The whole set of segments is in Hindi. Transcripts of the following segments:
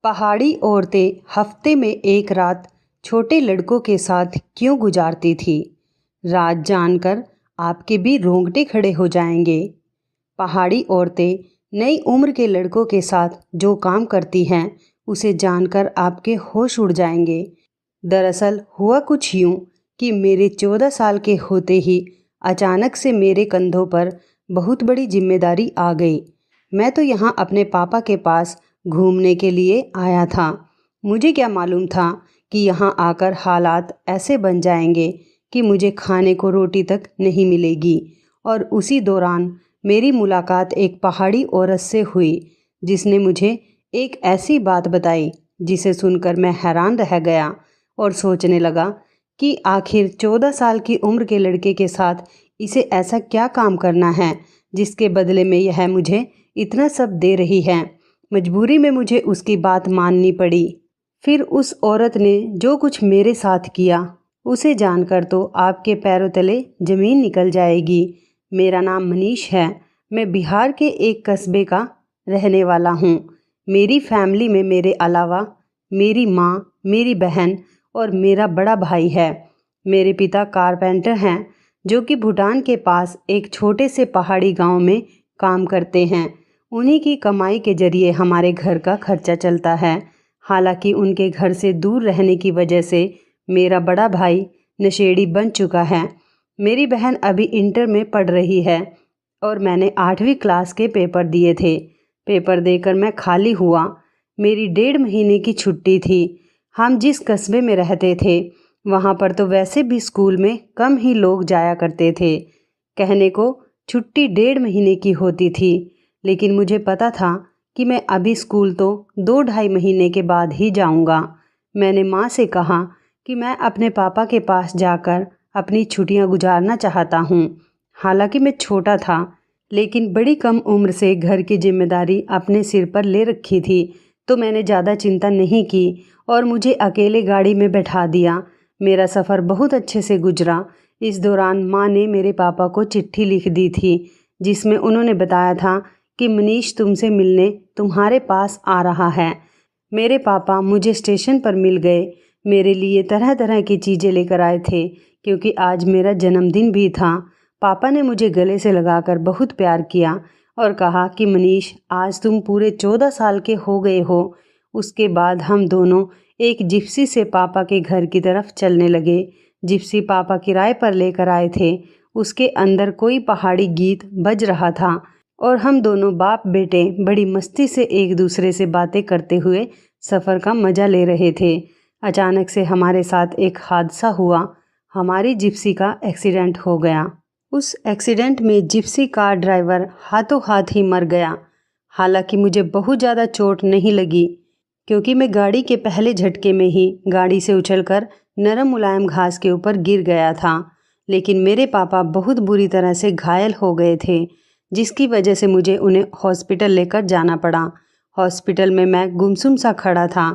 पहाड़ी औरतें हफ्ते में एक रात छोटे लड़कों के साथ क्यों गुजारती थी? राज जानकर आपके भी रोंगटे खड़े हो जाएंगे। पहाड़ी औरतें नई उम्र के लड़कों के साथ जो काम करती हैं उसे जानकर आपके होश उड़ जाएंगे। दरअसल हुआ कुछ यूं कि मेरे 14 साल के होते ही अचानक से मेरे कंधों पर बहुत बड़ी जिम्मेदारी आ गई। मैं तो यहाँ अपने पापा के पास घूमने के लिए आया था। मुझे क्या मालूम था कि यहाँ आकर हालात ऐसे बन जाएंगे कि मुझे खाने को रोटी तक नहीं मिलेगी। और उसी दौरान मेरी मुलाकात एक पहाड़ी औरत से हुई जिसने मुझे एक ऐसी बात बताई जिसे सुनकर मैं हैरान रह गया और सोचने लगा कि आखिर 14 साल की उम्र के लड़के के साथ इसे ऐसा क्या काम करना है जिसके बदले में यह मुझे इतना सब दे रही है। मजबूरी में मुझे उसकी बात माननी पड़ी। फिर उस औरत ने जो कुछ मेरे साथ किया उसे जानकर तो आपके पैरों तले ज़मीन निकल जाएगी। मेरा नाम मनीष है। मैं बिहार के एक कस्बे का रहने वाला हूँ। मेरी फैमिली में मेरे अलावा मेरी माँ, मेरी बहन और मेरा बड़ा भाई है। मेरे पिता कारपेंटर हैं जो कि भूटान के पास एक छोटे से पहाड़ी गांव में काम करते हैं। उन्हीं की कमाई के जरिए हमारे घर का खर्चा चलता है। हालांकि उनके घर से दूर रहने की वजह से मेरा बड़ा भाई नशेड़ी बन चुका है। मेरी बहन अभी इंटर में पढ़ रही है और मैंने 8वीं क्लास के पेपर दिए थे। पेपर देकर मैं खाली हुआ। मेरी 1.5 महीने की छुट्टी थी। हम जिस कस्बे में रहते थे वहाँ पर तो वैसे भी स्कूल में कम ही लोग जाया करते थे। कहने को छुट्टी 1.5 महीने की होती थी, लेकिन मुझे पता था कि मैं अभी स्कूल तो 2-2.5 महीने के बाद ही जाऊंगा। मैंने माँ से कहा कि मैं अपने पापा के पास जाकर अपनी छुट्टियां गुजारना चाहता हूँ। हालांकि मैं छोटा था, लेकिन बड़ी कम उम्र से घर की जिम्मेदारी अपने सिर पर ले रखी थी, तो मैंने ज़्यादा चिंता नहीं की और मुझे अकेले गाड़ी में बैठा दिया। मेरा सफ़र बहुत अच्छे से गुजरा। इस दौरान माँ ने मेरे पापा को चिट्ठी लिख दी थी जिसमें उन्होंने बताया था कि मनीष तुमसे मिलने तुम्हारे पास आ रहा है। मेरे पापा मुझे स्टेशन पर मिल गए। मेरे लिए तरह तरह की चीज़ें लेकर आए थे क्योंकि आज मेरा जन्मदिन भी था। पापा ने मुझे गले से लगाकर बहुत प्यार किया और कहा कि मनीष आज तुम पूरे 14 साल के हो गए हो। उसके बाद हम दोनों एक जिप्सी से पापा के घर की तरफ चलने लगे। जिप्सी पापा किराए पर लेकर आए थे। उसके अंदर कोई पहाड़ी गीत बज रहा था और हम दोनों बाप बेटे बड़ी मस्ती से एक दूसरे से बातें करते हुए सफ़र का मज़ा ले रहे थे। अचानक से हमारे साथ एक हादसा हुआ। हमारी जिप्सी का एक्सीडेंट हो गया। उस एक्सीडेंट में जिप्सी कार ड्राइवर हाथों हाथ ही मर गया। हालांकि मुझे बहुत ज़्यादा चोट नहीं लगी क्योंकि मैं गाड़ी के पहले झटके में ही गाड़ी से उछलकर नरम मुलायम घास के ऊपर गिर गया था। लेकिन मेरे पापा बहुत बुरी तरह से घायल हो गए थे, जिसकी वजह से मुझे उन्हें हॉस्पिटल लेकर जाना पड़ा। हॉस्पिटल में मैं गुमसुम सा खड़ा था।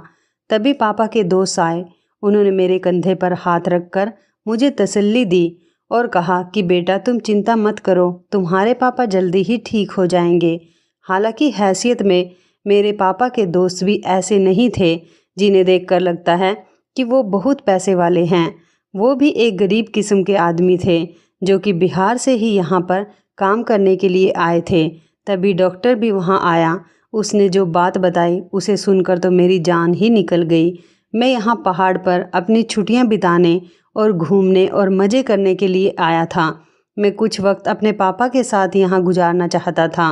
तभी पापा के दोस्त आए। उन्होंने मेरे कंधे पर हाथ रखकर मुझे तसल्ली दी और कहा कि बेटा तुम चिंता मत करो, तुम्हारे पापा जल्दी ही ठीक हो जाएंगे। हालांकि हैसियत में मेरे पापा के दोस्त भी ऐसे नहीं थे जिन्हें देखकर लगता है कि वो बहुत पैसे वाले हैं। वो भी एक गरीब किस्म के आदमी थे जो कि बिहार से ही यहाँ पर काम करने के लिए आए थे। तभी डॉक्टर भी वहाँ आया। उसने जो बात बताई उसे सुनकर तो मेरी जान ही निकल गई। मैं यहाँ पहाड़ पर अपनी छुट्टियाँ बिताने और घूमने और मज़े करने के लिए आया था। मैं कुछ वक्त अपने पापा के साथ यहाँ गुजारना चाहता था।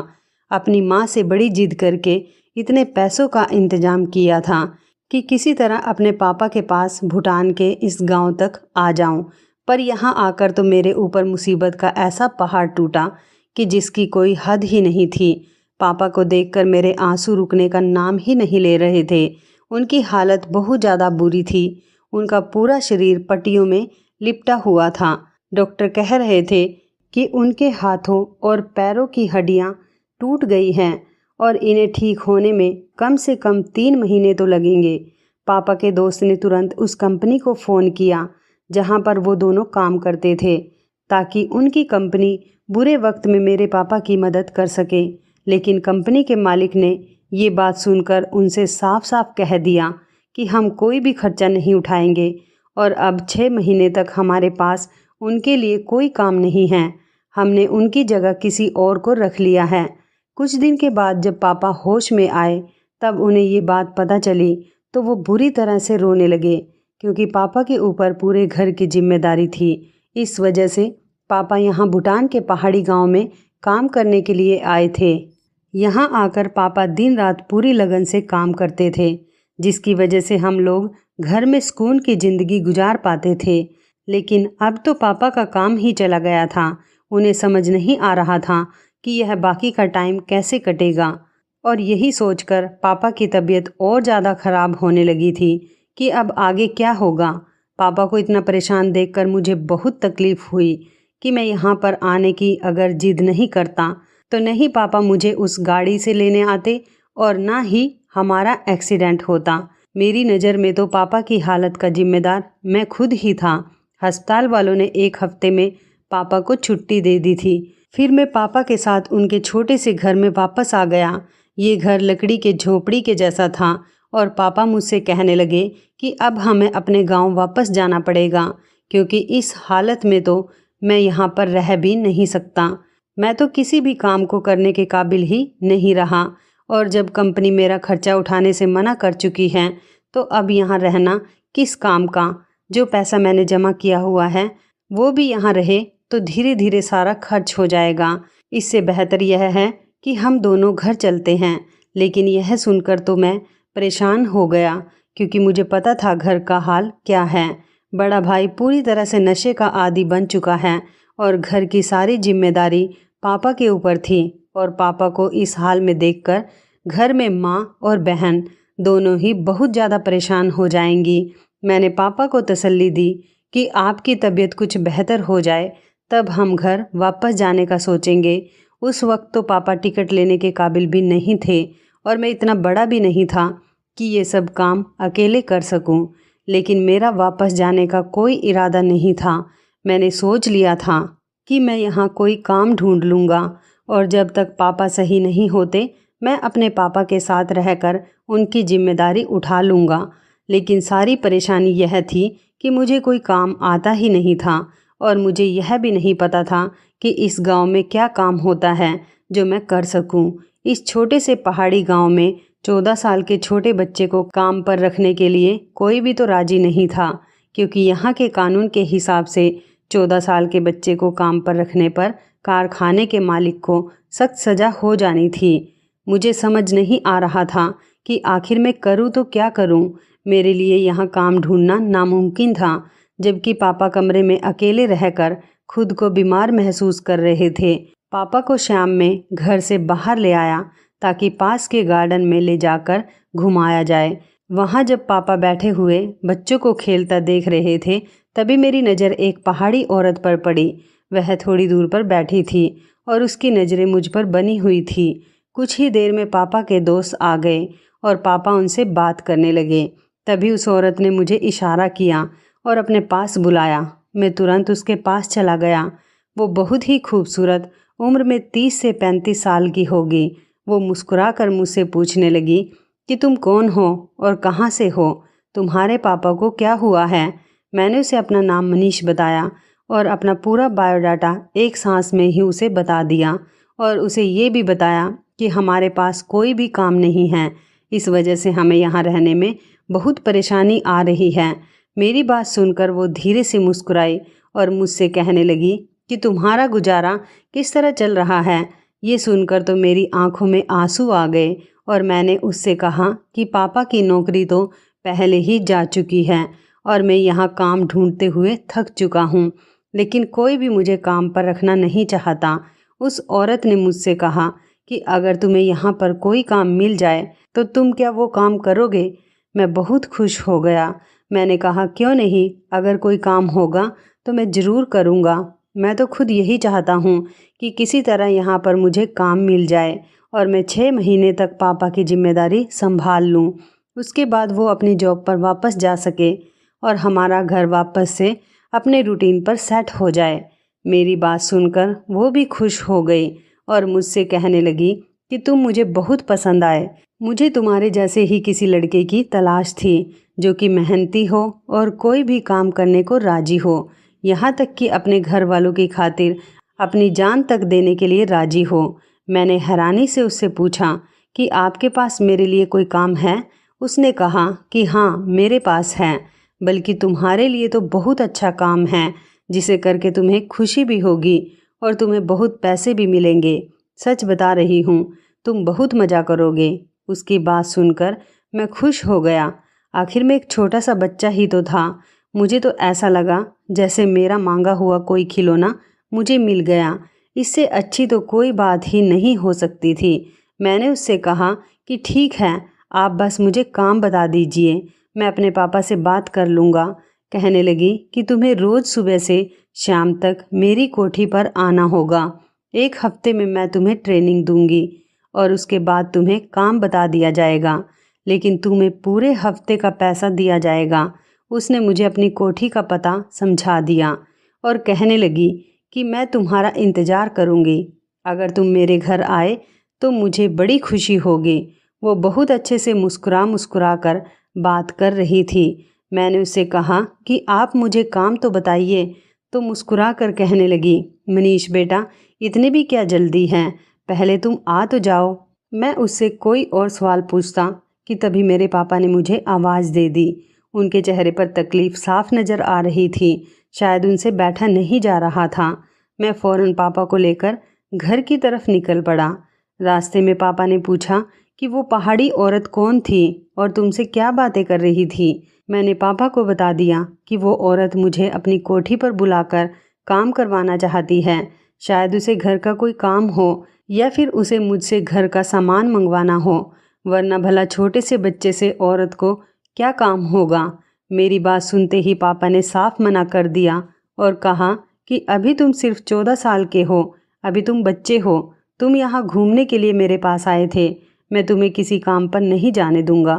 अपनी माँ से बड़ी जिद करके इतने पैसों का इंतज़ाम किया था कि किसी तरह अपने पापा के पास भूटान के इस गांव तक आ जाऊं। पर यहाँ आकर तो मेरे ऊपर मुसीबत का ऐसा पहाड़ टूटा कि जिसकी कोई हद ही नहीं थी। पापा को देखकर मेरे आंसू रुकने का नाम ही नहीं ले रहे थे। उनकी हालत बहुत ज़्यादा बुरी थी। उनका पूरा शरीर पट्टियों में लिपटा हुआ था। डॉक्टर कह रहे थे कि उनके हाथों और पैरों की हड्डियाँ टूट गई हैं और इन्हें ठीक होने में कम से कम 3 महीने तो लगेंगे। पापा के दोस्त ने तुरंत उस कंपनी को फ़ोन किया जहां पर वो दोनों काम करते थे, ताकि उनकी कंपनी बुरे वक्त में मेरे पापा की मदद कर सके। लेकिन कंपनी के मालिक ने ये बात सुनकर उनसे साफ साफ कह दिया कि हम कोई भी खर्चा नहीं उठाएंगे और अब 6 महीने तक हमारे पास उनके लिए कोई काम नहीं है। हमने उनकी जगह किसी और को रख लिया है। कुछ दिन के बाद जब पापा होश में आए तब उन्हें ये बात पता चली तो वो बुरी तरह से रोने लगे, क्योंकि पापा के ऊपर पूरे घर की जिम्मेदारी थी। इस वजह से पापा यहाँ भूटान के पहाड़ी गांव में काम करने के लिए आए थे। यहाँ आकर पापा दिन रात पूरी लगन से काम करते थे, जिसकी वजह से हम लोग घर में सुकून की ज़िंदगी गुजार पाते थे। लेकिन अब तो पापा का काम ही चला गया था। उन्हें समझ नहीं आ रहा था कि यह बाकी का टाइम कैसे कटेगा, और यही सोचकर पापा की तबीयत और ज़्यादा ख़राब होने लगी थी कि अब आगे क्या होगा। पापा को इतना परेशान देखकर मुझे बहुत तकलीफ़ हुई कि मैं यहाँ पर आने की अगर जिद नहीं करता तो नहीं पापा मुझे उस गाड़ी से लेने आते और ना ही हमारा एक्सीडेंट होता। मेरी नज़र में तो पापा की हालत का जिम्मेदार मैं खुद ही था। अस्पताल वालों ने 1 हफ्ते में पापा को छुट्टी दे दी थी। फिर मैं पापा के साथ उनके छोटे से घर में वापस आ गया। ये घर लकड़ी के झोपड़ी के जैसा था और पापा मुझसे कहने लगे कि अब हमें अपने गांव वापस जाना पड़ेगा, क्योंकि इस हालत में तो मैं यहाँ पर रह भी नहीं सकता। मैं तो किसी भी काम को करने के काबिल ही नहीं रहा, और जब कंपनी मेरा खर्चा उठाने से मना कर चुकी है तो अब यहाँ रहना किस काम का। जो पैसा मैंने जमा किया हुआ है वो भी यहाँ रहे तो धीरे धीरे सारा खर्च हो जाएगा। इससे बेहतर यह है कि हम दोनों घर चलते हैं। लेकिन यह सुनकर तो मैं परेशान हो गया, क्योंकि मुझे पता था घर का हाल क्या है। बड़ा भाई पूरी तरह से नशे का आदी बन चुका है और घर की सारी जिम्मेदारी पापा के ऊपर थी। और पापा को इस हाल में देखकर घर में माँ और बहन दोनों ही बहुत ज़्यादा परेशान हो जाएंगी। मैंने पापा को तसल्ली दी कि आपकी तबीयत कुछ बेहतर हो जाए तब हम घर वापस जाने का सोचेंगे। उस वक्त तो पापा टिकट लेने के काबिल भी नहीं थे और मैं इतना बड़ा भी नहीं था कि ये सब काम अकेले कर सकूं। लेकिन मेरा वापस जाने का कोई इरादा नहीं था। मैंने सोच लिया था कि मैं यहाँ कोई काम ढूंढ लूँगा और जब तक पापा सही नहीं होते मैं अपने पापा के साथ रहकर उनकी जिम्मेदारी उठा लूँगा। लेकिन सारी परेशानी यह थी कि मुझे कोई काम आता ही नहीं था और मुझे यह भी नहीं पता था कि इस गांव में क्या काम होता है जो मैं कर सकूं। इस छोटे से पहाड़ी गांव में 14 साल के छोटे बच्चे को काम पर रखने के लिए कोई भी तो राजी नहीं था, क्योंकि यहाँ के कानून के हिसाब से 14 साल के बच्चे को काम पर रखने पर कारखाने के मालिक को सख्त सज़ा हो जानी थी। मुझे समझ नहीं आ रहा था कि आखिर मैं करूँ तो क्या करूँ। मेरे लिए यहाँ काम ढूंढना नामुमकिन था, जबकि पापा कमरे में अकेले रहकर खुद को बीमार महसूस कर रहे थे। पापा को शाम में घर से बाहर ले आया ताकि पास के गार्डन में ले जाकर घुमाया जाए। वहाँ जब पापा बैठे हुए बच्चों को खेलता देख रहे थे तभी मेरी नज़र एक पहाड़ी औरत पर पड़ी। वह थोड़ी दूर पर बैठी थी और उसकी नज़रें मुझ पर बनी हुई थी। कुछ ही देर में पापा के दोस्त आ गए और पापा उनसे बात करने लगे। तभी उस औरत ने मुझे इशारा किया और अपने पास बुलाया। मैं तुरंत उसके पास चला गया। वो बहुत ही खूबसूरत, उम्र में 30 से 35 साल की होगी। वो मुस्कुराकर मुझसे पूछने लगी कि तुम कौन हो और कहाँ से हो, तुम्हारे पापा को क्या हुआ है। मैंने उसे अपना नाम मनीष बताया और अपना पूरा बायोडाटा एक सांस में ही उसे बता दिया और उसे ये भी बताया कि हमारे पास कोई भी काम नहीं है, इस वजह से हमें यहाँ रहने में बहुत परेशानी आ रही है। मेरी बात सुनकर वो धीरे से मुस्कुराई और मुझसे कहने लगी कि तुम्हारा गुजारा किस तरह चल रहा है। ये सुनकर तो मेरी आंखों में आंसू आ गए और मैंने उससे कहा कि पापा की नौकरी तो पहले ही जा चुकी है और मैं यहाँ काम ढूंढते हुए थक चुका हूँ, लेकिन कोई भी मुझे काम पर रखना नहीं चाहता। उस औरत ने मुझसे कहा कि अगर तुम्हें यहाँ पर कोई काम मिल जाए तो तुम क्या वो काम करोगे। मैं बहुत खुश हो गया। मैंने कहा क्यों नहीं, अगर कोई काम होगा तो मैं ज़रूर करूँगा। मैं तो खुद यही चाहता हूँ कि किसी तरह यहाँ पर मुझे काम मिल जाए और मैं 6 महीने तक पापा की जिम्मेदारी संभाल लूँ। उसके बाद वो अपनी जॉब पर वापस जा सके और हमारा घर वापस से अपने रूटीन पर सेट हो जाए। मेरी बात सुनकर वो भी खुश हो गई और मुझसे कहने लगी कि तुम मुझे बहुत पसंद आए, मुझे तुम्हारे जैसे ही किसी लड़के की तलाश थी जो कि मेहनती हो और कोई भी काम करने को राजी हो, यहाँ तक कि अपने घर वालों की खातिर अपनी जान तक देने के लिए राजी हो। मैंने हैरानी से उससे पूछा कि आपके पास मेरे लिए कोई काम है? उसने कहा कि हाँ, मेरे पास है, बल्कि तुम्हारे लिए तो बहुत अच्छा काम है जिसे करके तुम्हें खुशी भी होगी और तुम्हें बहुत पैसे भी मिलेंगे। सच बता रही हूँ, तुम बहुत मज़ा करोगे। उसकी बात सुनकर मैं खुश हो गया। आखिर में एक छोटा सा बच्चा ही तो था। मुझे तो ऐसा लगा जैसे मेरा मांगा हुआ कोई खिलौना मुझे मिल गया। इससे अच्छी तो कोई बात ही नहीं हो सकती थी। मैंने उससे कहा कि ठीक है, आप बस मुझे काम बता दीजिए, मैं अपने पापा से बात कर लूँगा। कहने लगी कि तुम्हें रोज़ सुबह से शाम तक मेरी कोठी पर आना होगा। 1 हफ्ते में मैं तुम्हें ट्रेनिंग दूंगी और उसके बाद तुम्हें काम बता दिया जाएगा, लेकिन तुम्हें पूरे हफ्ते का पैसा दिया जाएगा। उसने मुझे अपनी कोठी का पता समझा दिया और कहने लगी कि मैं तुम्हारा इंतज़ार करूँगी। अगर तुम मेरे घर आए तो मुझे बड़ी खुशी होगी। वो बहुत अच्छे से मुस्कुरा मुस्कुरा कर बात कर रही थी। मैंने उससे कहा कि आप मुझे काम तो बताइए, तो मुस्कुरा कर कहने लगी, मनीष बेटा, इतनी भी क्या जल्दी है, पहले तुम आ तो जाओ। मैं उससे कोई और सवाल पूछता कि तभी मेरे पापा ने मुझे आवाज़ दे दी। उनके चेहरे पर तकलीफ़ साफ नज़र आ रही थी। शायद उनसे बैठा नहीं जा रहा था। मैं फ़ौरन पापा को लेकर घर की तरफ निकल पड़ा। रास्ते में पापा ने पूछा कि वो पहाड़ी औरत कौन थी और तुमसे क्या बातें कर रही थी। मैंने पापा को बता दिया कि वो औरत मुझे अपनी कोठी पर बुलाकर काम करवाना चाहती है। शायद उसे घर का कोई काम हो या फिर उसे मुझसे घर का सामान मंगवाना हो, वरना भला छोटे से बच्चे से औरत को क्या काम होगा। मेरी बात सुनते ही पापा ने साफ मना कर दिया और कहा कि अभी तुम सिर्फ 14 साल के हो, अभी तुम बच्चे हो, तुम यहाँ घूमने के लिए मेरे पास आए थे, मैं तुम्हें किसी काम पर नहीं जाने दूंगा।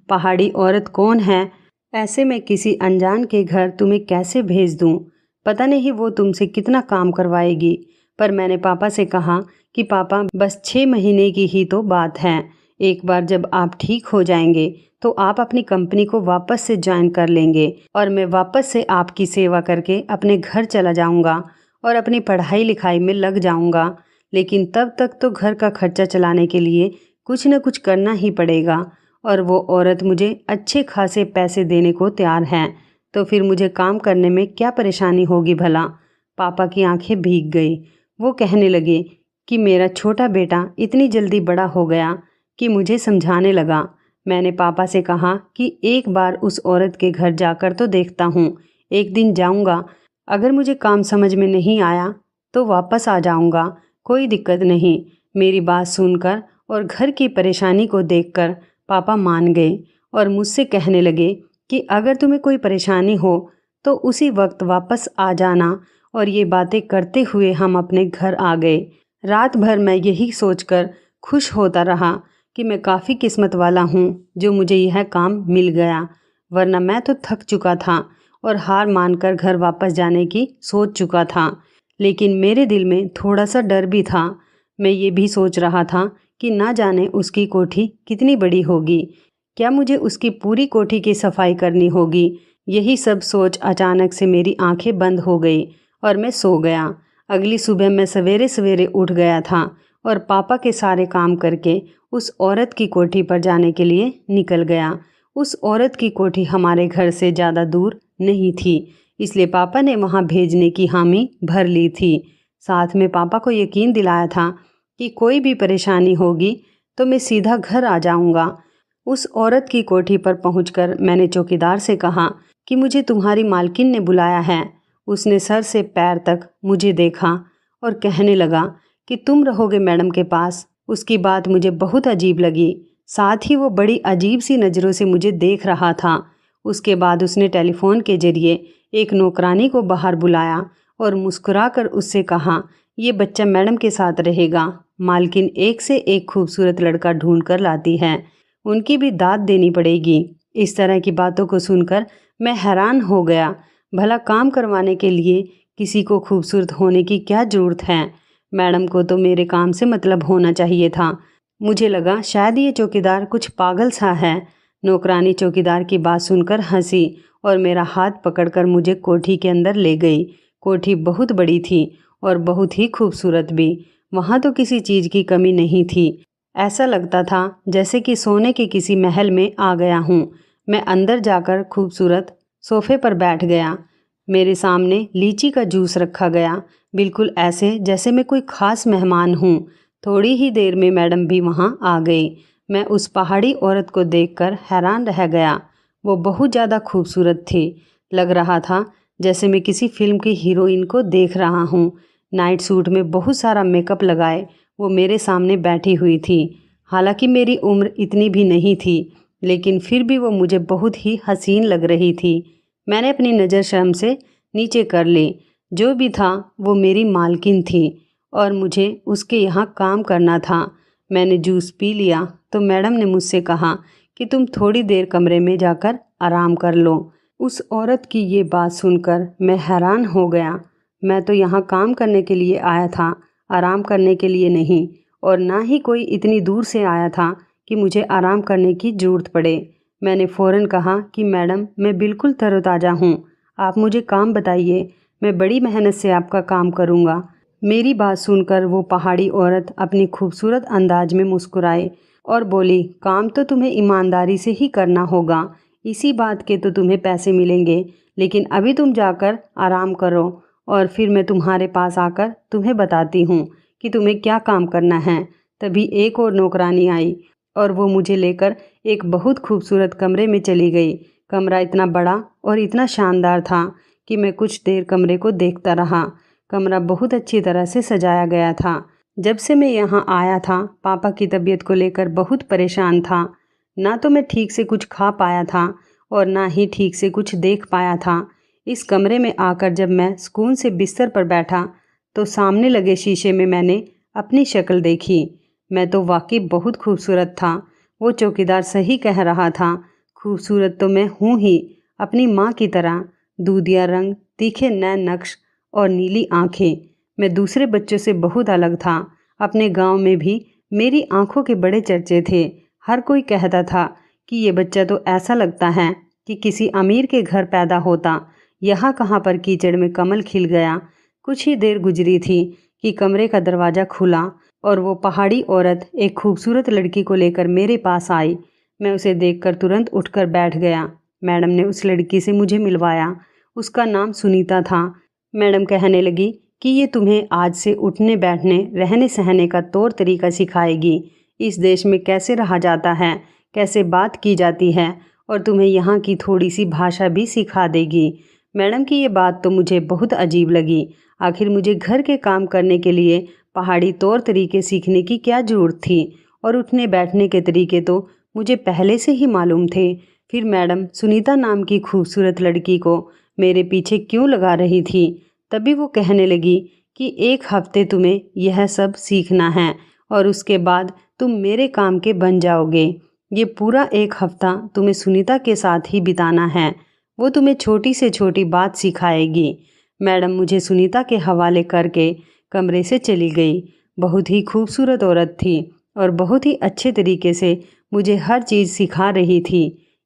पहाड़ी औरत कौन है? ऐसे में किसी अनजान के घर तुम्हें कैसे भेज दूं? पता नहीं वो तुमसे कितना काम करवाएगी। पर मैंने पापा से कहा कि पापा, बस 6 महीने की ही तो बात है। एक बार जब आप ठीक हो जाएंगे तो आप अपनी कंपनी को वापस से ज्वाइन कर लेंगे और मैं वापस से आपकी सेवा करके अपने घर चला जाऊंगा और अपनी पढ़ाई लिखाई में लग जाऊंगा। लेकिन तब तक तो घर का खर्चा चलाने के लिए कुछ न कुछ करना ही पड़ेगा और वो औरत मुझे अच्छे खासे पैसे देने को तैयार है, तो फिर मुझे काम करने में क्या परेशानी होगी भला। पापा की आंखें भीग गई। वो कहने लगे कि मेरा छोटा बेटा इतनी जल्दी बड़ा हो गया कि मुझे समझाने लगा। मैंने पापा से कहा कि एक बार उस औरत के घर जाकर तो देखता हूँ, एक दिन जाऊँगा, अगर मुझे काम समझ में नहीं आया तो वापस आ जाऊँगा, कोई दिक्कत नहीं। मेरी बात सुनकर और घर की परेशानी को देखकर पापा मान गए और मुझसे कहने लगे कि अगर तुम्हें कोई परेशानी हो तो उसी वक्त वापस आ जाना। और ये बातें करते हुए हम अपने घर आ गए। रात भर मैं यही सोचकर खुश होता रहा कि मैं काफ़ी किस्मत वाला हूँ जो मुझे यह काम मिल गया, वरना मैं तो थक चुका था और हार मानकर घर वापस जाने की सोच चुका था। लेकिन मेरे दिल में थोड़ा सा डर भी था। मैं ये भी सोच रहा था कि ना जाने उसकी कोठी कितनी बड़ी होगी, क्या मुझे उसकी पूरी कोठी की सफाई करनी होगी। यही सब सोच अचानक से मेरी आंखें बंद हो गई और मैं सो गया। अगली सुबह मैं सवेरे सवेरे उठ गया था और पापा के सारे काम करके उस औरत की कोठी पर जाने के लिए निकल गया। उस औरत की कोठी हमारे घर से ज़्यादा दूर नहीं थी, इसलिए पापा ने वहाँ भेजने की हामी भर ली थी। साथ में पापा को यकीन दिलाया था कि कोई भी परेशानी होगी तो मैं सीधा घर आ जाऊँगा। उस औरत की कोठी पर पहुंचकर मैंने चौकीदार से कहा कि मुझे तुम्हारी मालकिन ने बुलाया है। उसने सर से पैर तक मुझे देखा और कहने लगा कि तुम रहोगे मैडम के पास। उसकी बात मुझे बहुत अजीब लगी, साथ ही वो बड़ी अजीब सी नज़रों से मुझे देख रहा था। उसके बाद उसने टेलीफोन के जरिए एक नौकरानी को बाहर बुलाया और मुस्कुराकर उससे कहा, ये बच्चा मैडम के साथ रहेगा। मालकिन एक से एक खूबसूरत लड़का ढूंढ कर लाती है, उनकी भी दाद देनी पड़ेगी। इस तरह की बातों को सुनकर मैं हैरान हो गया। भला काम करवाने के लिए किसी को खूबसूरत होने की क्या ज़रूरत है? मैडम को तो मेरे काम से मतलब होना चाहिए था। मुझे लगा शायद ये चौकीदार कुछ पागल सा है। नौकरानी चौकीदार की बात सुनकर हंसी और मेरा हाथ पकड़कर मुझे कोठी के अंदर ले गई। कोठी बहुत बड़ी थी और बहुत ही खूबसूरत भी। वहाँ तो किसी चीज़ की कमी नहीं थी। ऐसा लगता था जैसे कि सोने के किसी महल में आ गया हूँ। मैं अंदर जाकर खूबसूरत सोफे पर बैठ गया। मेरे सामने लीची का जूस रखा गया, बिल्कुल ऐसे जैसे मैं कोई ख़ास मेहमान हूँ। थोड़ी ही देर में मैडम भी वहाँ आ गई। मैं उस पहाड़ी औरत को देखकर हैरान रह गया। वो बहुत ज़्यादा खूबसूरत थी। लग रहा था जैसे मैं किसी फिल्म की हीरोइन को देख रहा हूँ। नाइट सूट में बहुत सारा मेकअप लगाए वो मेरे सामने बैठी हुई थी। हालांकि मेरी उम्र इतनी भी नहीं थी, लेकिन फिर भी वो मुझे बहुत ही हसीन लग रही थी। मैंने अपनी नज़र शर्म से नीचे कर ली। जो भी था वो मेरी मालकिन थी और मुझे उसके यहाँ काम करना था। मैंने जूस पी लिया तो मैडम ने मुझसे कहा कि तुम थोड़ी देर कमरे में जाकर आराम कर लो। उस औरत की ये बात सुनकर मैं हैरान हो गया। मैं तो यहाँ काम करने के लिए आया था, आराम करने के लिए नहीं, और ना ही कोई इतनी दूर से आया था कि मुझे आराम करने की ज़रूरत पड़े। मैंने फ़ौरन कहा कि मैडम मैं बिल्कुल तरोताज़ा हूँ, आप मुझे काम बताइए, मैं बड़ी मेहनत से आपका काम करूँगा। मेरी बात सुनकर वो पहाड़ी औरत अपनी खूबसूरत अंदाज में मुस्कुराई और बोली, काम तो तुम्हें ईमानदारी से ही करना होगा, इसी बात के तो तुम्हें पैसे मिलेंगे, लेकिन अभी तुम जाकर आराम करो और फिर मैं तुम्हारे पास आकर तुम्हें बताती हूँ कि तुम्हें क्या काम करना है। तभी एक और नौकरानी आई और वो मुझे लेकर एक बहुत खूबसूरत कमरे में चली गई। कमरा इतना बड़ा और इतना शानदार था कि मैं कुछ देर कमरे को देखता रहा। कमरा बहुत अच्छी तरह से सजाया गया था। जब से मैं यहाँ आया था पापा की तबीयत को लेकर बहुत परेशान था। ना तो मैं ठीक से कुछ खा पाया था और ना ही ठीक से कुछ देख पाया था। इस कमरे में आकर जब मैं सुकून से बिस्तर पर बैठा तो सामने लगे शीशे में मैंने अपनी शक्ल देखी। मैं तो वाकई बहुत खूबसूरत था। वो चौकीदार सही कह रहा था, खूबसूरत तो मैं हूँ ही, अपनी माँ की तरह। दूधिया रंग, तीखे नैन नक्श और नीली आंखें। मैं दूसरे बच्चों से बहुत अलग था। अपने गांव में भी मेरी आंखों के बड़े चर्चे थे। हर कोई कहता था कि ये बच्चा तो ऐसा लगता है कि किसी अमीर के घर पैदा होता। यहाँ कहाँ पर कीचड़ में कमल खिल गया। कुछ ही देर गुजरी थी कि कमरे का दरवाज़ा खुला और वो पहाड़ी औरत एक खूबसूरत लड़की को लेकर मेरे पास आई। मैं उसे देखकर तुरंत उठकर बैठ गया। मैडम ने उस लड़की से मुझे मिलवाया। उसका नाम सुनीता था। मैडम कहने लगी कि ये तुम्हें आज से उठने बैठने रहने सहने का तौर तरीका सिखाएगी, इस देश में कैसे रहा जाता है, कैसे बात की जाती है, और तुम्हें यहाँ की थोड़ी सी भाषा भी सिखा देगी। मैडम की ये बात तो मुझे बहुत अजीब लगी। आखिर मुझे घर के काम करने के लिए पहाड़ी तौर तरीके सीखने की क्या ज़रूरत थी, और उठने बैठने के तरीके तो मुझे पहले से ही मालूम थे। फिर मैडम सुनीता नाम की खूबसूरत लड़की को मेरे पीछे क्यों लगा रही थी। तभी वो कहने लगी कि एक हफ्ते तुम्हें यह सब सीखना है और उसके बाद तुम मेरे काम के बन जाओगे। ये पूरा एक हफ्ता तुम्हें सुनीता के साथ ही बिताना है। वो तुम्हें छोटी से छोटी बात सिखाएगी। मैडम मुझे सुनीता के हवाले करके कमरे से चली गई। बहुत ही खूबसूरत औरत थी और बहुत ही अच्छे तरीके से मुझे हर चीज़ सिखा रही थी।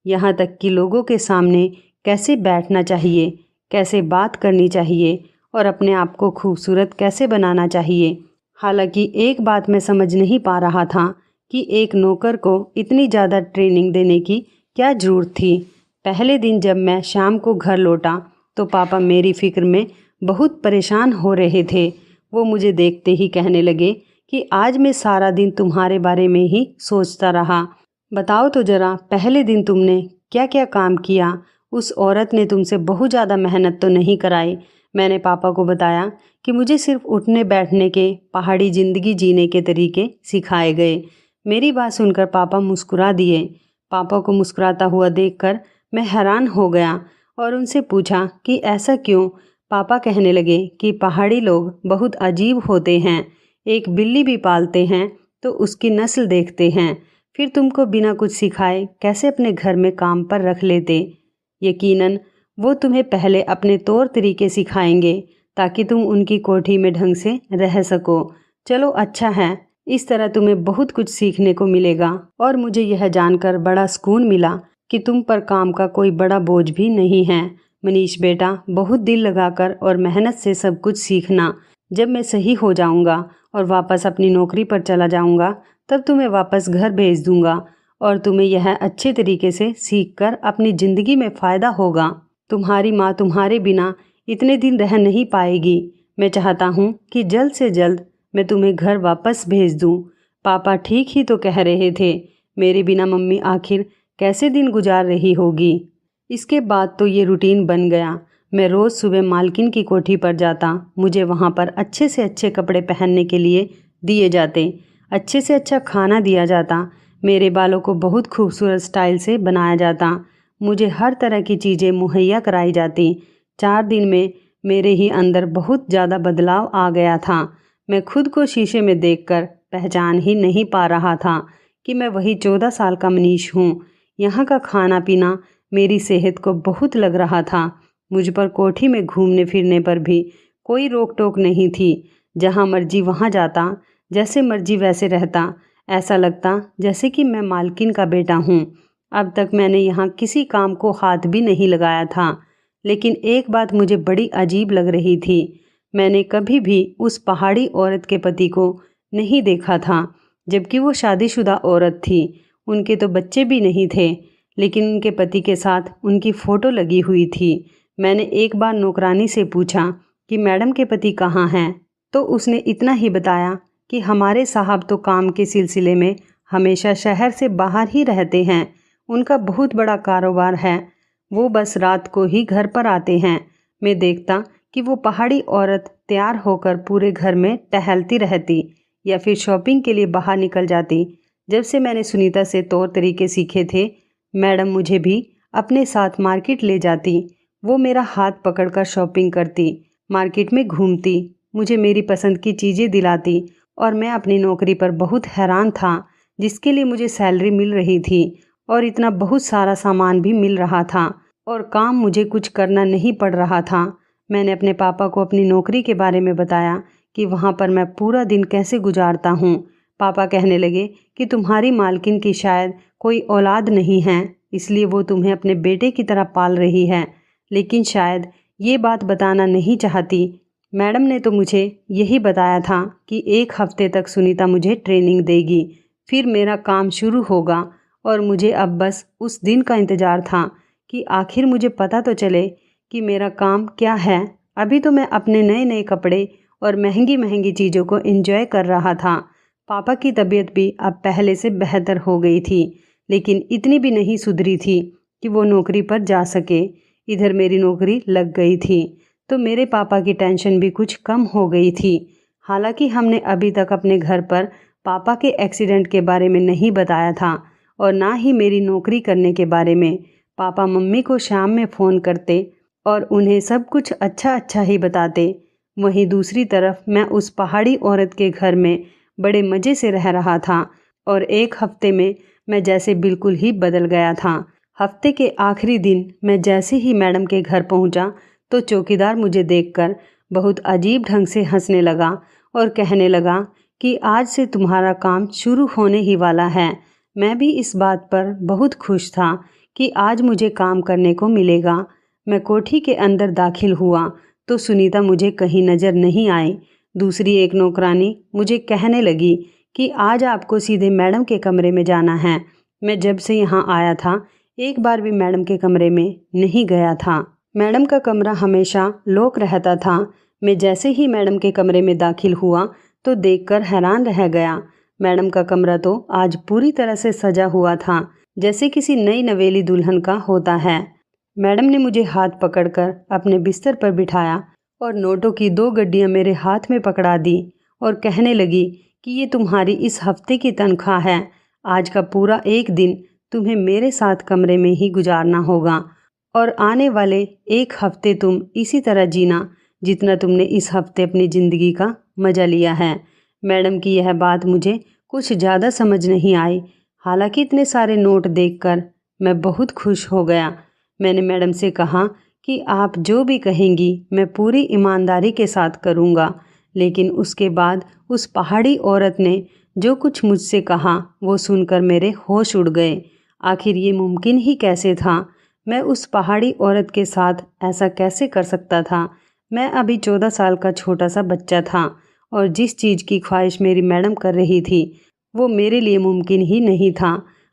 यहाँ तक कि लोगों के सामने कैसे बैठना चाहिए, कैसे बात करनी चाहिए और अपने आप को खूबसूरत कैसे बनाना चाहिए। हालांकि एक बात मैं समझ नहीं पा रहा था कि एक नौकर को इतनी ज़्यादा ट्रेनिंग देने की क्या ज़रूरत थी। पहले दिन जब मैं शाम को घर लौटा तो पापा मेरी फ़िक्र में बहुत परेशान हो रहे थे। वो मुझे देखते ही कहने लगे कि आज मैं सारा दिन तुम्हारे बारे में ही सोचता रहा। बताओ तो ज़रा, पहले दिन तुमने क्या क्या काम किया। उस औरत ने तुमसे बहुत ज़्यादा मेहनत तो नहीं कराई। मैंने पापा को बताया कि मुझे सिर्फ उठने बैठने के, पहाड़ी ज़िंदगी जीने के तरीके सिखाए गए। मेरी बात सुनकर पापा मुस्कुरा दिए। पापा को मुस्कुराता हुआ देखकर मैं हैरान हो गया और उनसे पूछा कि ऐसा क्यों। पापा कहने लगे कि पहाड़ी लोग बहुत अजीब होते हैं। एक बिल्ली भी पालते हैं तो उसकी नस्ल देखते हैं, फिर तुमको बिना कुछ सिखाए कैसे अपने घर में काम पर रख लेते। यकीनन वो तुम्हें पहले अपने तौर तरीके सिखाएंगे ताकि तुम उनकी कोठी में ढंग से रह सको। चलो अच्छा है, इस तरह तुम्हें बहुत कुछ सीखने को मिलेगा और मुझे यह जानकर बड़ा सुकून मिला कि तुम पर काम का कोई बड़ा बोझ भी नहीं है। मनीष बेटा, बहुत दिल लगाकर और मेहनत से सब कुछ सीखना। जब मैं सही हो जाऊंगा और वापस अपनी नौकरी पर चला जाऊंगा तब तुम्हें वापस घर भेज दूंगा और तुम्हें यह अच्छे तरीके से सीखकर अपनी ज़िंदगी में फ़ायदा होगा। तुम्हारी माँ तुम्हारे बिना इतने दिन रह नहीं पाएगी। मैं चाहता हूँ कि जल्द से जल्द मैं तुम्हें घर वापस भेज दूँ। पापा ठीक ही तो कह रहे थे, मेरे बिना मम्मी आखिर कैसे दिन गुजार रही होगी। इसके बाद तो ये रूटीन बन गया। मैं रोज़ सुबह मालकिन की कोठी पर जाता। मुझे वहाँ पर अच्छे से अच्छे कपड़े पहनने के लिए दिए जाते, अच्छे से अच्छा खाना दिया जाता, मेरे बालों को बहुत खूबसूरत स्टाइल से बनाया जाता, मुझे हर तरह की चीज़ें मुहैया कराई जाती। 4 दिन में मेरे ही अंदर बहुत ज़्यादा बदलाव आ गया था। मैं खुद को शीशे में देखकर पहचान ही नहीं पा रहा था कि मैं वही 14 साल का मनीष हूँ। यहाँ का खाना पीना मेरी सेहत को बहुत लग रहा था। मुझ पर कोठी में घूमने फिरने पर भी कोई रोक टोक नहीं थी। जहाँ मर्जी वहाँ जाता, जैसे मर्जी वैसे रहता। ऐसा लगता जैसे कि मैं मालकिन का बेटा हूँ। अब तक मैंने यहाँ किसी काम को हाथ भी नहीं लगाया था, लेकिन एक बात मुझे बड़ी अजीब लग रही थी। मैंने कभी भी उस पहाड़ी औरत के पति को नहीं देखा था, जबकि वो शादीशुदा औरत थी। उनके तो बच्चे भी नहीं थे, लेकिन उनके पति के साथ उनकी फ़ोटो लगी हुई थी। मैंने एक बार नौकरानी से पूछा कि मैडम के पति कहाँ हैं, तो उसने इतना ही बताया कि हमारे साहब तो काम के सिलसिले में हमेशा शहर से बाहर ही रहते हैं। उनका बहुत बड़ा कारोबार है, वो बस रात को ही घर पर आते हैं। मैं देखता कि वो पहाड़ी औरत तैयार होकर पूरे घर में टहलती रहती या फिर शॉपिंग के लिए बाहर निकल जाती। जब से मैंने सुनीता से तौर तरीके सीखे थे, मैडम मुझे भी अपने साथ मार्केट ले जाती। वो मेरा हाथ पकड़कर शॉपिंग करती, मार्केट में घूमती, मुझे मेरी पसंद की चीज़ें दिलाती और मैं अपनी नौकरी पर बहुत हैरान था, जिसके लिए मुझे सैलरी मिल रही थी और इतना बहुत सारा सामान भी मिल रहा था और काम मुझे कुछ करना नहीं पड़ रहा था। मैंने अपने पापा को अपनी नौकरी के बारे में बताया कि वहाँ पर मैं पूरा दिन कैसे गुजारता हूँ। पापा कहने लगे कि तुम्हारी मालकिन की शायद कोई औलाद नहीं है, इसलिए वो तुम्हें अपने बेटे की तरह पाल रही है, लेकिन शायद ये बात बताना नहीं चाहती। मैडम ने तो मुझे यही बताया था कि 1 हफ्ते तक सुनीता मुझे ट्रेनिंग देगी, फिर मेरा काम शुरू होगा और मुझे अब बस उस दिन का इंतज़ार था कि आखिर मुझे पता तो चले कि मेरा काम क्या है। अभी तो मैं अपने नए नए कपड़े और महंगी महंगी चीज़ों को एंजॉय कर रहा था। पापा की तबीयत भी अब पहले से बेहतर हो गई थी, लेकिन इतनी भी नहीं सुधरी थी कि वो नौकरी पर जा सके। इधर मेरी नौकरी लग गई थी तो मेरे पापा की टेंशन भी कुछ कम हो गई थी। हालांकि हमने अभी तक अपने घर पर पापा के एक्सीडेंट के बारे में नहीं बताया था और ना ही मेरी नौकरी करने के बारे में। पापा मम्मी को शाम में फ़ोन करते और उन्हें सब कुछ अच्छा अच्छा ही बताते। वहीं दूसरी तरफ मैं उस पहाड़ी औरत के घर में बड़े मज़े से रह रहा था और 1 हफ्ते में मैं जैसे बिल्कुल ही बदल गया था। हफ्ते के आखिरी दिन मैं जैसे ही मैडम के घर पहुंचा तो चौकीदार मुझे देखकर बहुत अजीब ढंग से हंसने लगा और कहने लगा कि आज से तुम्हारा काम शुरू होने ही वाला है। मैं भी इस बात पर बहुत खुश था कि आज मुझे काम करने को मिलेगा। मैं कोठी के अंदर दाखिल हुआ तो सुनीता मुझे कहीं नज़र नहीं आई। दूसरी एक नौकरानी मुझे कहने लगी कि आज आपको सीधे मैडम के कमरे में जाना है। मैं जब से यहाँ आया था एक बार भी मैडम के कमरे में नहीं गया था। मैडम का कमरा हमेशा लॉक रहता था। मैं जैसे ही मैडम के कमरे में दाखिल हुआ तो देखकर हैरान रह गया। मैडम का कमरा तो आज पूरी तरह से सजा हुआ था, जैसे किसी नई नवेली दुल्हन का होता है। मैडम ने मुझे हाथ पकड़कर अपने बिस्तर पर बिठाया और नोटों की 2 गड्डियाँ मेरे हाथ में पकड़ा दी और कहने लगी कि ये तुम्हारी इस हफ्ते की तनख्वाह है। आज का पूरा 1 दिन तुम्हें मेरे साथ कमरे में ही गुजारना होगा और आने वाले 1 हफ्ते तुम इसी तरह जीना जितना तुमने इस हफ्ते अपनी ज़िंदगी का मज़ा लिया है। मैडम की यह बात मुझे कुछ ज़्यादा समझ नहीं आई। हालांकि इतने सारे नोट देखकर मैं बहुत खुश हो गया। मैंने मैडम से कहा कि आप जो भी कहेंगी मैं पूरी ईमानदारी के साथ करूँगा। लेकिन उसके बाद उस पहाड़ी औरत ने जो कुछ मुझसे कहा वो सुनकर मेरे होश उड़ गए। आखिर ये मुमकिन ही कैसे था? मैं उस पहाड़ी औरत के साथ ऐसा कैसे कर सकता था? मैं अभी 14 साल का छोटा सा बच्चा था और जिस चीज़ की ख्वाहिश मेरी मैडम कर रही थी वो मेरे लिए मुमकिन ही नहीं था।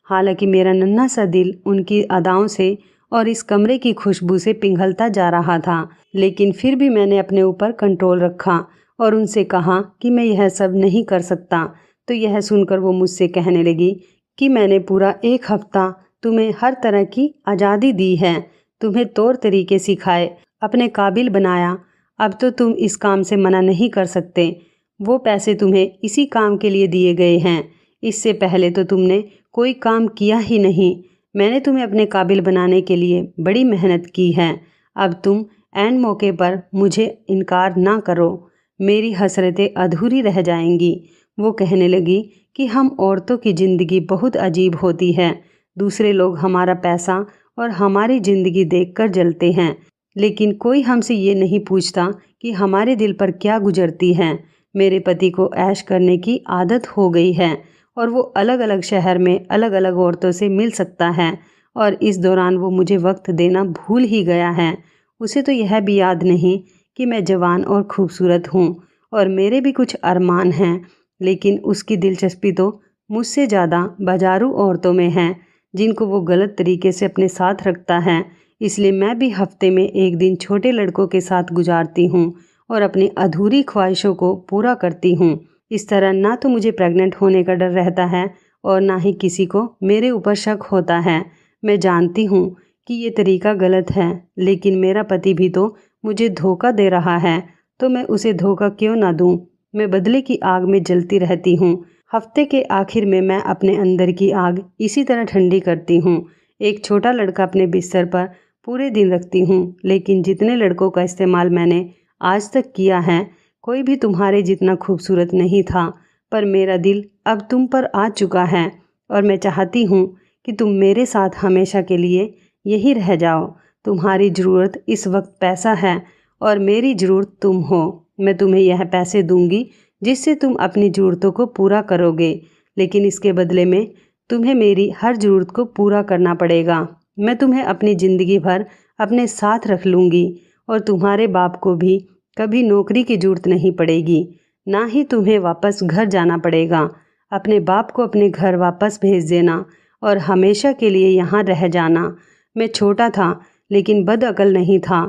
हालांकि मेरा नन्हा सा दिल उनकी अदाओं से और इस कमरे की खुशबू से पिघलता जा रहा था, लेकिन फिर भी मैंने अपने ऊपर कंट्रोल रखा और उनसे कहा कि मैं यह सब नहीं कर सकता। तो यह सुनकर वो मुझसे कहने लगी कि मैंने पूरा 1 हफ्ता तुम्हें हर तरह की आज़ादी दी है, तुम्हें तौर तरीके सिखाए, अपने काबिल बनाया। अब तो तुम इस काम से मना नहीं कर सकते। वो पैसे तुम्हें इसी काम के लिए दिए गए हैं। इससे पहले तो तुमने कोई काम किया ही नहीं। मैंने तुम्हें अपने काबिल बनाने के लिए बड़ी मेहनत की है। अब तुम ऐन मौके पर मुझे इनकार ना करो, मेरी हसरतें अधूरी रह जाएंगी। वो कहने लगी कि हम औरतों की ज़िंदगी बहुत अजीब होती है। दूसरे लोग हमारा पैसा और हमारी ज़िंदगी देखकर जलते हैं, लेकिन कोई हमसे ये नहीं पूछता कि हमारे दिल पर क्या गुजरती है। मेरे पति को ऐश करने की आदत हो गई है और वो अलग अलग शहर में अलग अलग औरतों से मिल सकता है और इस दौरान वो मुझे वक्त देना भूल ही गया है। उसे तो यह भी याद नहीं कि मैं जवान और खूबसूरत हूँ और मेरे भी कुछ अरमान हैं, लेकिन उसकी दिलचस्पी तो मुझसे ज़्यादा बाजारू औरतों में है जिनको वो गलत तरीके से अपने साथ रखता है। इसलिए मैं भी हफ्ते में एक दिन छोटे लड़कों के साथ गुजारती हूँ और अपनी अधूरी ख्वाहिशों को पूरा करती हूँ। इस तरह ना तो मुझे प्रेग्नेंट होने का डर रहता है और ना ही किसी को मेरे ऊपर शक होता है। मैं जानती हूँ कि ये तरीका गलत है, लेकिन मेरा पति भी तो मुझे धोखा दे रहा है, तो मैं उसे धोखा क्यों ना दूँ। मैं बदले की आग में जलती रहती हूँ। हफ्ते के आखिर में मैं अपने अंदर की आग इसी तरह ठंडी करती हूँ। एक छोटा लड़का अपने बिस्तर पर पूरे दिन रखती हूँ, लेकिन जितने लड़कों का इस्तेमाल मैंने आज तक किया है कोई भी तुम्हारे जितना खूबसूरत नहीं था। पर मेरा दिल अब तुम पर आ चुका है और मैं चाहती हूँ कि तुम मेरे साथ हमेशा के लिए यही रह जाओ। तुम्हारी ज़रूरत इस वक्त पैसा है और मेरी ज़रूरत तुम हो। मैं तुम्हें यह पैसे दूंगी जिससे तुम अपनी ज़रूरतों को पूरा करोगे, लेकिन इसके बदले में तुम्हें मेरी हर ज़रूरत को पूरा करना पड़ेगा। मैं तुम्हें अपनी ज़िंदगी भर अपने साथ रख लूँगी और तुम्हारे बाप को भी कभी नौकरी की ज़रूरत नहीं पड़ेगी, ना ही तुम्हें वापस घर जाना पड़ेगा। अपने बाप को अपने घर वापस भेज देना और हमेशा के लिए यहाँ रह जाना। मैं छोटा था लेकिन बदअकल नहीं था।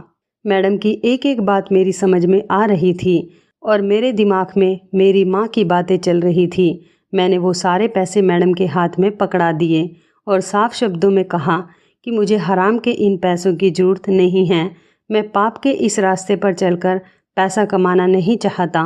मैडम की एक एक बात मेरी समझ में आ रही थी और मेरे दिमाग में मेरी माँ की बातें चल रही थी। मैंने वो सारे पैसे मैडम के हाथ में पकड़ा दिए और साफ शब्दों में कहा कि मुझे हराम के इन पैसों की ज़रूरत नहीं है। मैं पाप के इस रास्ते पर चलकर पैसा कमाना नहीं चाहता।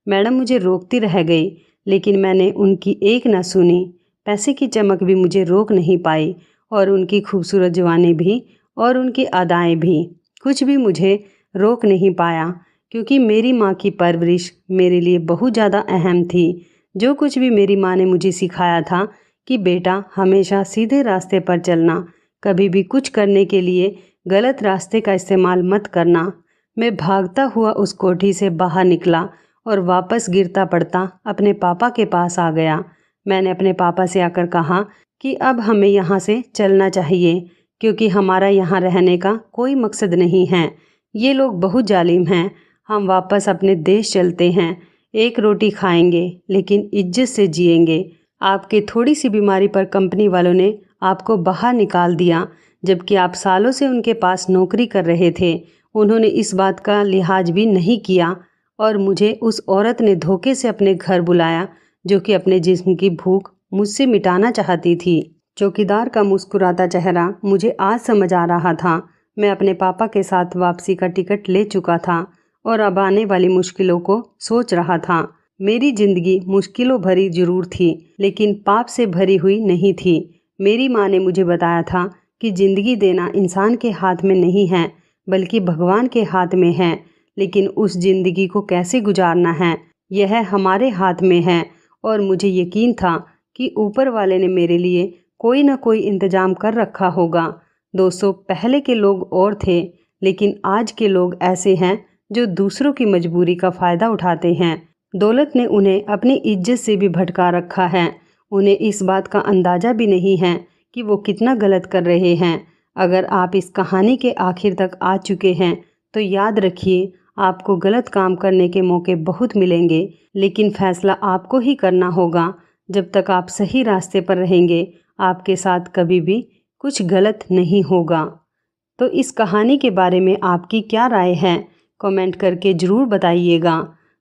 मैडम मुझे रोकती रह गई, लेकिन मैंने उनकी एक न सुनी। पैसे की चमक भी मुझे रोक नहीं पाई और उनकी खूबसूरत जवानी भी और उनकी अदाएँ भी, कुछ भी मुझे रोक नहीं पाया, क्योंकि मेरी माँ की परवरिश मेरे लिए बहुत ज़्यादा अहम थी। जो कुछ भी मेरी माँ ने मुझे सिखाया था कि बेटा हमेशा सीधे रास्ते पर चलना, कभी भी कुछ करने के लिए गलत रास्ते का इस्तेमाल मत करना। मैं भागता हुआ उस कोठी से बाहर निकला और वापस गिरता पड़ता अपने पापा के पास आ गया। मैंने अपने पापा से आकर कहा कि अब हमें यहाँ से चलना चाहिए, क्योंकि हमारा यहाँ रहने का कोई मकसद नहीं है। ये लोग बहुत जालिम हैं। हम वापस अपने देश चलते हैं। एक रोटी खाएंगे लेकिन इज्जत से जिएंगे। आपके थोड़ी सी बीमारी पर कंपनी वालों ने आपको बाहर निकाल दिया, जबकि आप सालों से उनके पास नौकरी कर रहे थे। उन्होंने इस बात का लिहाज भी नहीं किया और मुझे उस औरत ने धोखे से अपने घर बुलाया, जो कि अपने जिस्म की भूख मुझसे मिटाना चाहती थी। चौकीदार का मुस्कुराता चेहरा मुझे आज समझ आ रहा था। मैं अपने पापा के साथ वापसी का टिकट ले चुका था और अब आने वाली मुश्किलों को सोच रहा था। मेरी जिंदगी मुश्किलों भरी जरूर थी, लेकिन पाप से भरी हुई नहीं थी। मेरी माँ ने मुझे बताया था कि जिंदगी देना इंसान के हाथ में नहीं है, बल्कि भगवान के हाथ में है। लेकिन उस जिंदगी को कैसे गुजारना है, यह हमारे हाथ में है। और मुझे यकीन था कि ऊपर वाले ने मेरे लिए कोई ना कोई इंतजाम कर रखा होगा। दोस्तों, पहले के लोग और थे, लेकिन आज के लोग ऐसे हैं जो दूसरों की मजबूरी का फ़ायदा उठाते हैं। दौलत ने उन्हें अपनी इज्जत से भी भटका रखा है। उन्हें इस बात का अंदाज़ा भी नहीं है कि वो कितना गलत कर रहे हैं। अगर आप इस कहानी के आखिर तक आ चुके हैं तो याद रखिए, आपको गलत काम करने के मौके बहुत मिलेंगे, लेकिन फ़ैसला आपको ही करना होगा। जब तक आप सही रास्ते पर रहेंगे, आपके साथ कभी भी कुछ गलत नहीं होगा। तो इस कहानी के बारे में आपकी क्या राय है, कमेंट करके ज़रूर बताइएगा।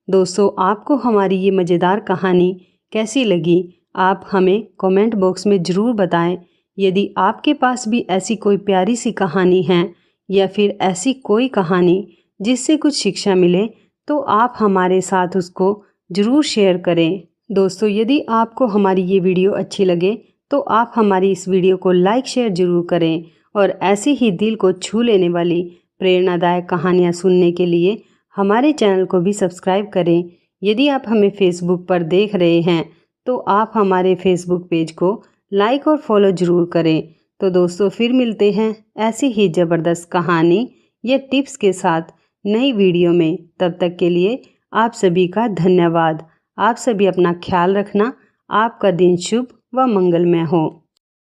दोस्तों, आपको हमारी ये मज़ेदार कहानी कैसी लगी, आप हमें कमेंट बॉक्स में ज़रूर बताएं। यदि आपके पास भी ऐसी कोई प्यारी सी कहानी है या फिर ऐसी कोई कहानी जिससे कुछ शिक्षा मिले, तो आप हमारे साथ उसको ज़रूर शेयर करें। दोस्तों, यदि आपको हमारी ये वीडियो अच्छी लगे तो आप हमारी इस वीडियो को लाइक शेयर ज़रूर करें और ऐसे ही दिल को छू लेने वाली प्रेरणादायक कहानियाँ सुनने के लिए हमारे चैनल को भी सब्सक्राइब करें। यदि आप हमें फेसबुक पर देख रहे हैं तो आप हमारे फेसबुक पेज को लाइक और फॉलो ज़रूर करें। तो दोस्तों, फिर मिलते हैं ऐसी ही ज़बरदस्त कहानी या टिप्स के साथ नई वीडियो में। तब तक के लिए आप सभी का धन्यवाद। आप सभी अपना ख्याल रखना। आपका दिन शुभ व मंगलमय हो।